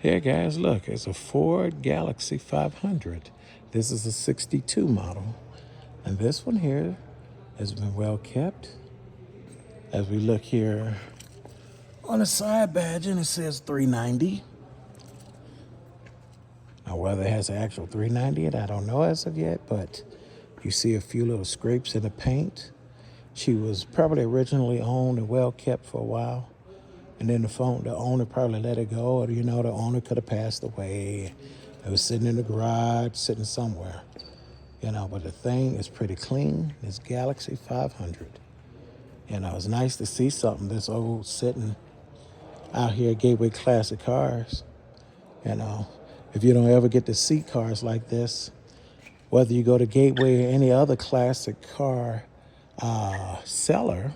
Here, guys, look, it's a Ford Galaxie 500. This is a 62 model. And this one here has been well kept. As we look here on the side badge, and it says 390. Now, whether it has an actual 390 in it, I don't know as of yet, but you see a few little scrapes in the paint. She was probably originally owned and well kept for a while. And then the owner probably let it go, or, the owner could have passed away. It was sitting in the garage, sitting somewhere, but the thing is pretty clean. It's Galaxie 500. It's nice to see something this old sitting out here at Gateway Classic Cars. If you don't ever get to see cars like this, whether you go to Gateway or any other classic car seller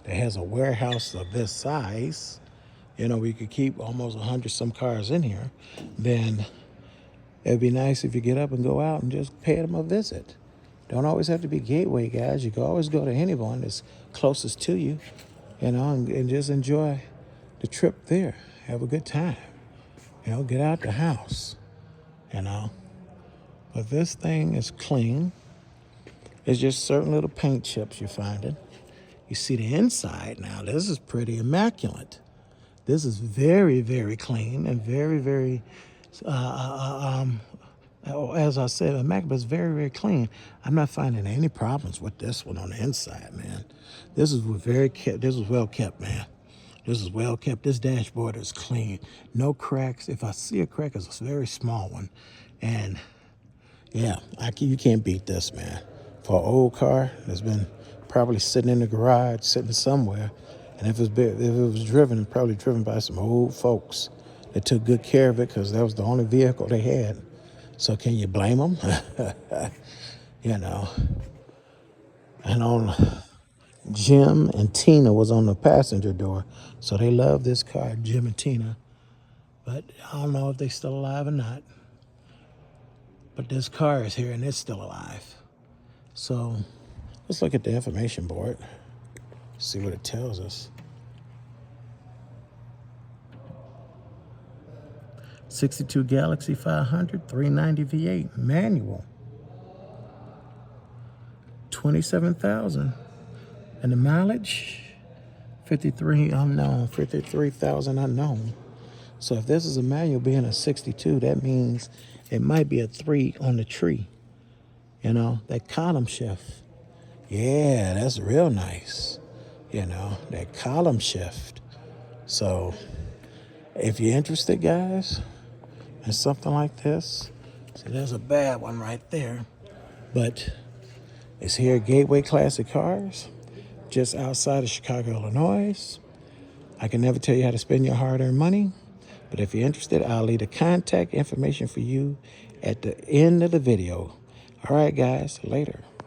that has a warehouse of this size, we could keep almost 100 some cars in here, then it'd be nice if you get up and go out and just pay them a visit. Don't always have to be Gateway, guys. You can always go to anyone that's closest to you, and just enjoy the trip there. Have a good time. Get out the house, But this thing is clean. It's just certain little paint chips you're finding. You see the inside now. This is pretty immaculate. This is very, very clean and very, very, as I said, immaculate. It's very, very clean. I'm not finding any problems with this one on the inside, man. This is well kept, man. This is well kept. This dashboard is clean. No cracks. If I see a crack, it's a very small one. And yeah, you can't beat this, man. For an old car that's been probably sitting in the garage, sitting somewhere. And if it was driven, probably driven by some old folks that took good care of it because that was the only vehicle they had. So can you blame them? And on Jim and Tina was on the passenger door. So they love this car, Jim and Tina. But I don't know if they're still alive or not. But this car is here and it's still alive. So let's look at the information board. See what it tells us. 62 Galaxie 500, 390 V8, manual. 27,000. And the mileage, 53,000 unknown. So if this is a manual being a 62, that means it might be a 3 on the tree. That column shift. Yeah, that's real nice. That column shift. So if you're interested, guys, in something like this, see, there's a bad one right there. But it's here at Gateway Classic Cars, just outside of Chicago, Illinois. I can never tell you how to spend your hard-earned money, but if you're interested, I'll leave the contact information for you at the end of the video. All right, guys, later.